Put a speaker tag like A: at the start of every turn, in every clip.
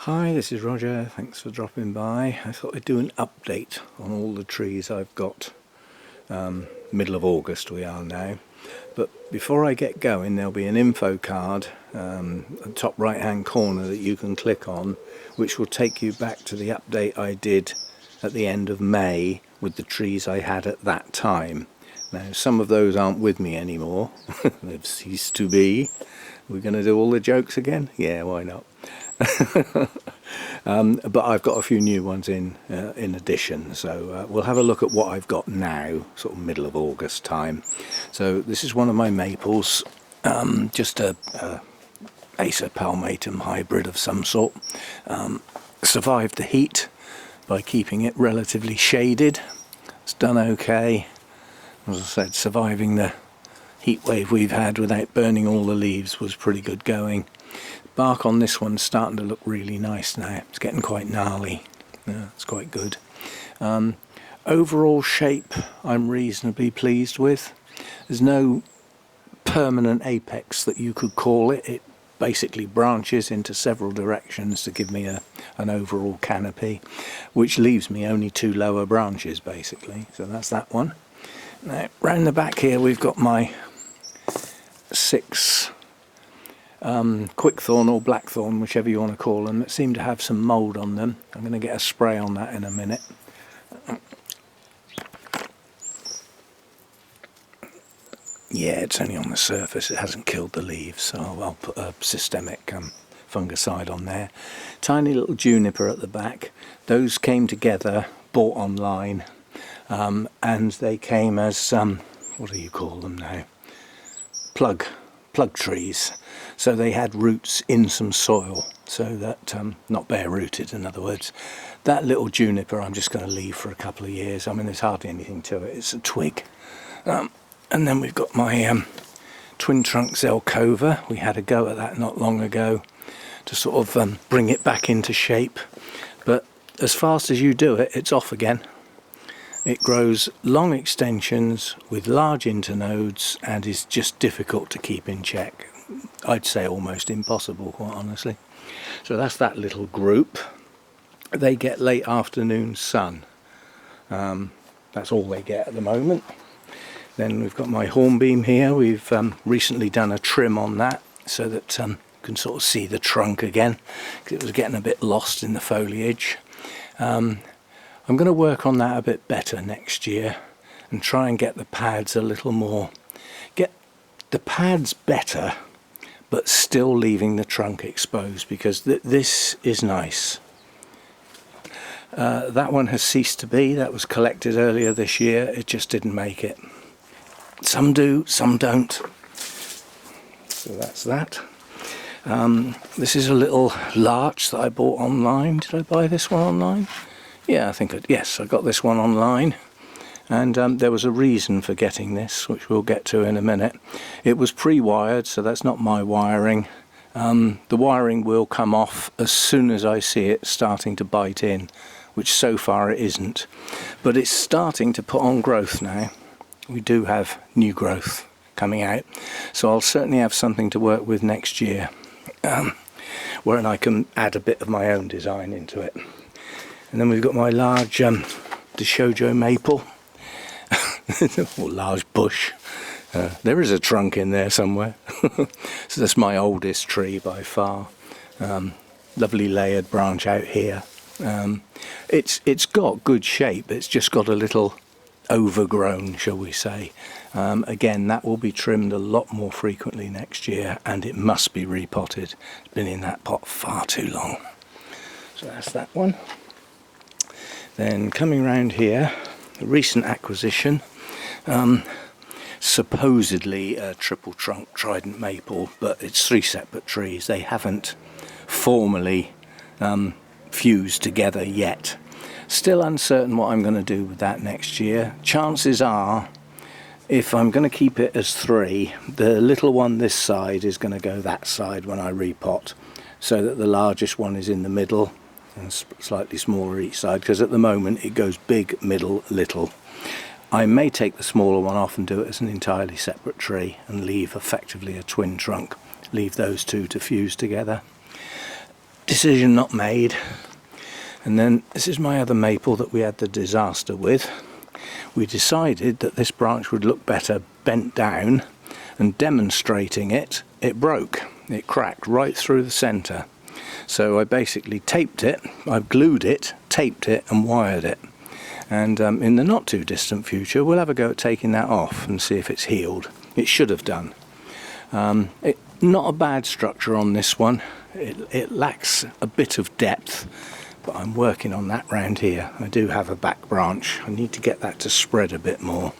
A: Hi, this is Roger. Thanks for dropping by. I thought I'd do an update on all the trees I've got. Middle of August we are now. But before I get going, there'll be an info card at the top right hand corner that you can click on, which will take you back to the update I did at the end of May with the trees I had at that time. Now some of those aren't with me anymore. They've ceased to be. We're going to do all the jokes again? Yeah, why not? But I've got a few new ones in addition, so we'll have a look at what I've got now, sort of middle of August time. So this is one of my maples, just a Acer palmatum hybrid of some sort. Survived the heat by keeping it relatively shaded. It's done okay. As I said, surviving the heat wave we've had without burning all the leaves was pretty good going. Bark on this one's starting to look really nice now. It's getting quite gnarly. Yeah, it's quite good. Overall shape I'm reasonably pleased with. There's no permanent apex that you could call it. It basically branches into several directions to give me an overall canopy, which leaves me only two lower branches basically. So that's that one. Now round the back here we've got my 6 quickthorn or blackthorn, whichever you want to call them, that seem to have some mould on them. I'm going to get a spray on that in a minute. Yeah, it's only on the surface, it hasn't killed the leaves, so I'll put a systemic fungicide on there. Tiny little juniper at the back. Those came together, bought online, and they came as, what do you call them now? Plug trees. So they had roots in some soil, so that, not bare rooted in other words. That little juniper I'm just going to leave for a couple of years. I mean, there's hardly anything to it, it's a twig. And then we've got my twin trunks Elkova. We had a go at that not long ago to sort of bring it back into shape, but as fast as you do it, it's off again. It grows long extensions with large internodes and is just difficult to keep in check. I'd say almost impossible, quite honestly. So that's that little group. They get late afternoon sun. That's all they get at the moment. Then we've got my hornbeam here. We've recently done a trim on that so that you can sort of see the trunk again, because it was getting a bit lost in the foliage. I'm going to work on that a bit better next year and try and get the pads a little more, get the pads better but still leaving the trunk exposed, because this is nice. That one has ceased to be. That was collected earlier this year. It just didn't make it. Some do, some don't. So that's that. This is a little larch that I bought online. Did I buy this one online? Yeah, I think yes, I got this one online, and there was a reason for getting this, which we'll get to in a minute. It was pre-wired, so that's not my wiring. The wiring will come off as soon as I see it starting to bite in, which so far it isn't. But it's starting to put on growth now. We do have new growth coming out, so I'll certainly have something to work with next year, where I can add a bit of my own design into it. And then we've got my large the Shoujo Maple, or large bush. There is a trunk in there somewhere. So that's my oldest tree by far. Lovely layered branch out here. It's got good shape, it's just got a little overgrown, shall we say. Again, that will be trimmed a lot more frequently next year, and it must be repotted. It's been in that pot far too long. So that's that one. Then coming round here, a recent acquisition, supposedly a triple trunk Trident Maple, but it's 3 separate trees. They haven't formally fused together yet. Still uncertain what I'm going to do with that next year. Chances are, if I'm going to keep it as 3, the little one this side is going to go that side when I repot, so that the largest one is in the middle and slightly smaller each side, because at the moment it goes big, middle, little. I may take the smaller one off and do it as an entirely separate tree and leave effectively a twin trunk, leave those two to fuse together. decision not made. And then this is my other maple that we had the disaster with. We decided that this branch would look better bent down, and demonstrating it, it broke. It cracked right through the centre. So I basically taped it, I glued it, taped it and wired it. And in the not too distant future we'll have a go at taking that off and see if it's healed. It should have done. Not a bad structure on this one. It lacks a bit of depth, but I'm working on that round here. I do have a back branch. I need to get that to spread a bit more.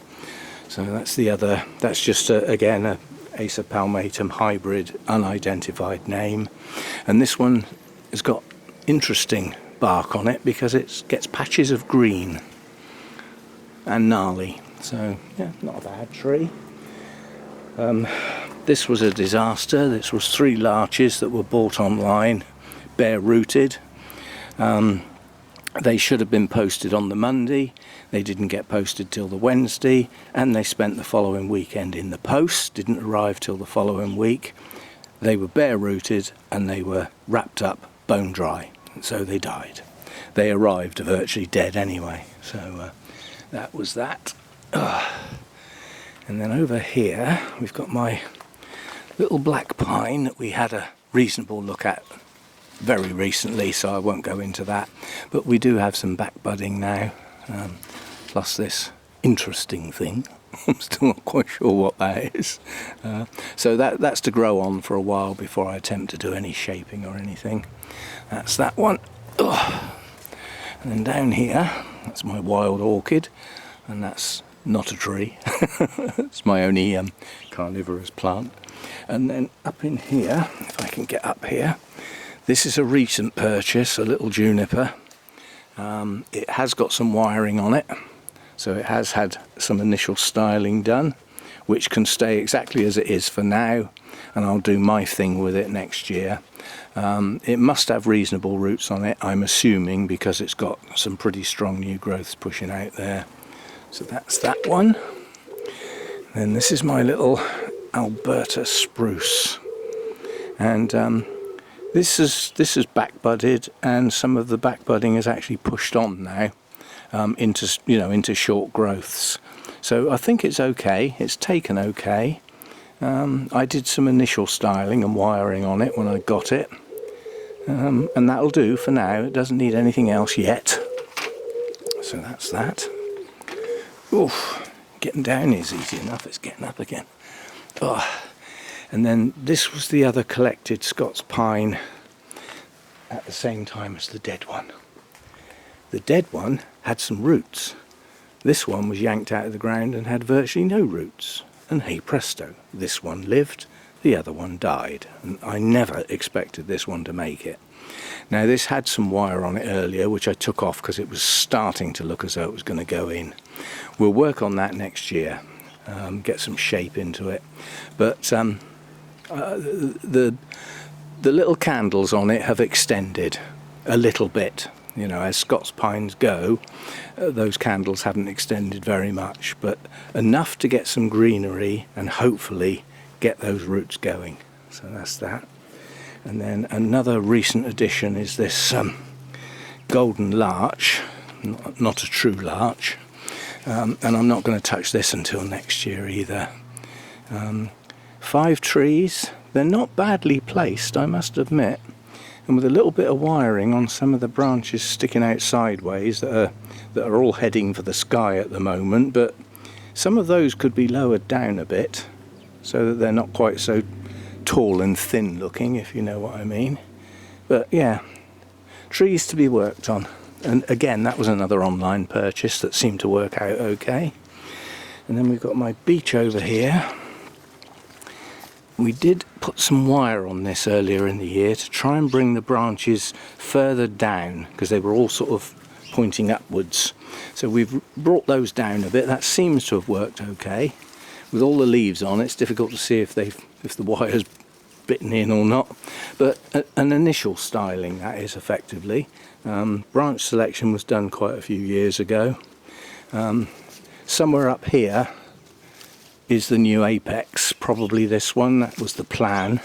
A: So that's the other, that's just again a Acer palmatum hybrid, unidentified name. And this one has got interesting bark on it because it gets patches of green and gnarly. So yeah, not a bad tree. This was a disaster. This was 3 larches that were bought online, bare rooted. They should have been posted on the Monday. They didn't get posted till the Wednesday, and they spent the following weekend in the post, didn't arrive till the following week. They were bare rooted and they were wrapped up bone dry, and so they died. They arrived virtually dead anyway, so that was that. And then over here we've got my little black pine that we had a reasonable look at very recently, so I won't go into that, but we do have some back budding now, plus this interesting thing. I'm still not quite sure what that is. So that's to grow on for a while before I attempt to do any shaping or anything. That's that one. Ugh. And then down here, that's my wild orchid, and that's not a tree. It's my only carnivorous plant. And then up in here, if I can get up here, this is a recent purchase, a little juniper. It has got some wiring on it, so it has had some initial styling done, which can stay exactly as it is for now, and I'll do my thing with it next year. It must have reasonable roots on it, I'm assuming, because it's got some pretty strong new growths pushing out there. So that's that one. Then this is my little Alberta Spruce, and this is back budded, and some of the back budding is actually pushed on now into short growths. So I think it's okay. It's taken okay. I did some initial styling and wiring on it when I got it, and that'll do for now. It doesn't need anything else yet. So that's that. Oof, getting down is easy enough. It's getting up again. Oh. And then this was the other collected Scots Pine at the same time as the dead one. The dead one had some roots. This one was yanked out of the ground and had virtually no roots. And hey presto, this one lived, the other one died. And I never expected this one to make it. Now this had some wire on it earlier, which I took off because it was starting to look as though it was going to go in. We'll work on that next year, get some shape into it. But the little candles on it have extended a little bit. You know, as Scots Pines go, those candles haven't extended very much, but enough to get some greenery and hopefully get those roots going. So that's that. And then another recent addition is this golden larch, not a true larch, and I'm not going to touch this until next year either. 5 trees. They're not badly placed, I must admit, and with a little bit of wiring on some of the branches sticking out sideways that are all heading for the sky at the moment, but some of those could be lowered down a bit so that they're not quite so tall and thin looking, if you know what I mean. But yeah, trees to be worked on. And again, that was another online purchase that seemed to work out okay. And then we've got my beech over here. We did put some wire on this earlier in the year to try and bring the branches further down, because they were all sort of pointing upwards. So we've brought those down a bit. That seems to have worked okay. With all the leaves on, it's difficult to see if the wire's bitten in or not. But an initial styling, that is, effectively. Branch selection was done quite a few years ago. Somewhere up here is the new apex, probably this one. That was the plan,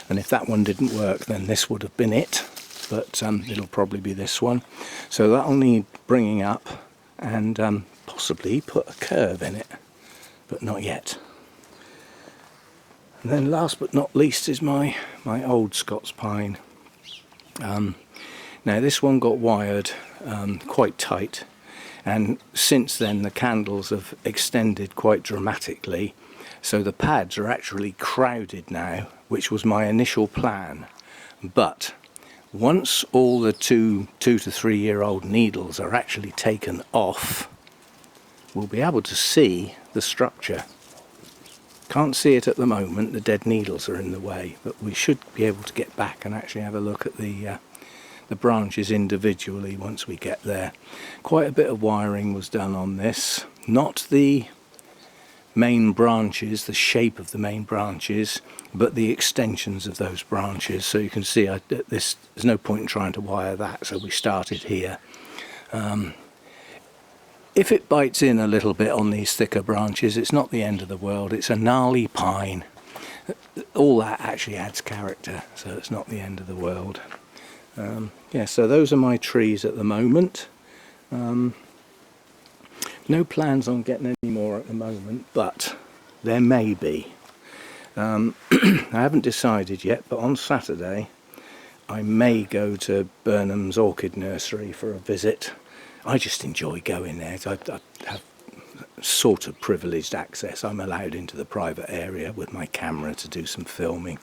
A: and if that one didn't work, then this would have been it. but it'll probably be this one. So that'll need bringing up and possibly put a curve in it, but not yet. And then last but not least is my old Scots Pine. Now this one got wired quite tight, and since then the candles have extended quite dramatically, so the pads are actually crowded now, which was my initial plan. But once all the two to 3 year old needles are actually taken off, we'll be able to see the structure. Can't see it at the moment, the dead needles are in the way, but we should be able to get back and actually have a look at the branches individually once we get there. Quite a bit of wiring was done on this, not the main branches, the shape of the main branches, but the extensions of those branches. So you can see there's no point in trying to wire that, so we started here. If it bites in a little bit on these thicker branches, it's not the end of the world. It's a gnarly pine. All that actually adds character, so it's not the end of the world. Yeah, so those are my trees at the moment. No plans on getting any more at the moment, but there may be. I haven't decided yet, but on Saturday I may go to Burnham's Orchid Nursery for a visit. I just enjoy going there. I have sort of privileged access. I'm allowed into the private area with my camera to do some filming.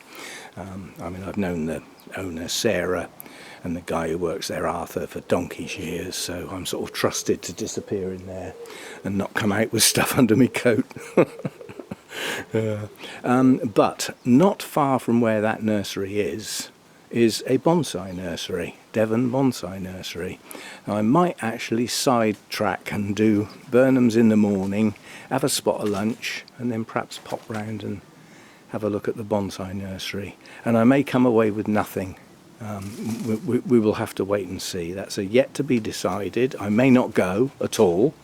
A: I mean, I've known the owner Sarah and the guy who works there, Arthur, for donkey's years, so I'm sort of trusted to disappear in there and not come out with stuff under my coat. But not far from where that nursery is a bonsai nursery, Devon Bonsai Nursery. I might actually sidetrack and do Burnham's in the morning, have a spot of lunch, and then perhaps pop round and have a look at the bonsai nursery. And I may come away with nothing. We will have to wait and see. That's a yet to be decided. I may not go at all,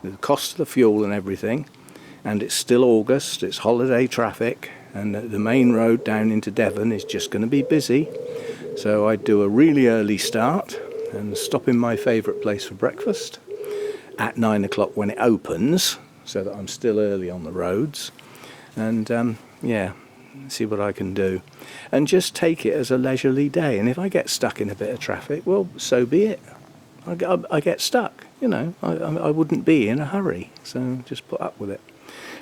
A: with the cost of the fuel and everything, and it's still August, it's holiday traffic, and the main road down into Devon is just going to be busy. So I'd do a really early start and stop in my favourite place for breakfast at 9 o'clock when it opens, so that I'm still early on the roads, and yeah, see what I can do, and just take it as a leisurely day. And if I get stuck in a bit of traffic, well, so be it. I get stuck, you know. I wouldn't be in a hurry, so just put up with it.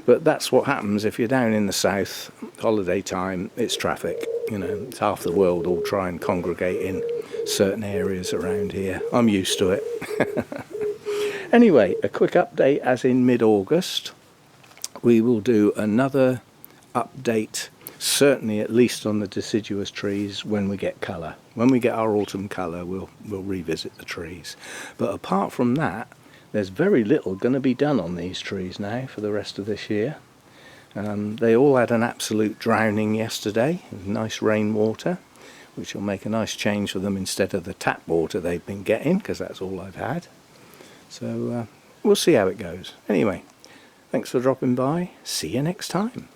A: But that's what happens if you're down in the south, holiday time, it's traffic. You know, it's half the world all try and congregate in certain areas around here. I'm used to it. Anyway, a quick update as in mid-August. We will do another update, certainly at least on the deciduous trees, when we get colour. When we get our autumn colour, we'll revisit the trees. But apart from that, there's very little going to be done on these trees now for the rest of this year. They all had an absolute drowning yesterday, nice rainwater, which will make a nice change for them instead of the tap water they've been getting, because that's all I've had. So we'll see how it goes. Anyway, thanks for dropping by. See you next time.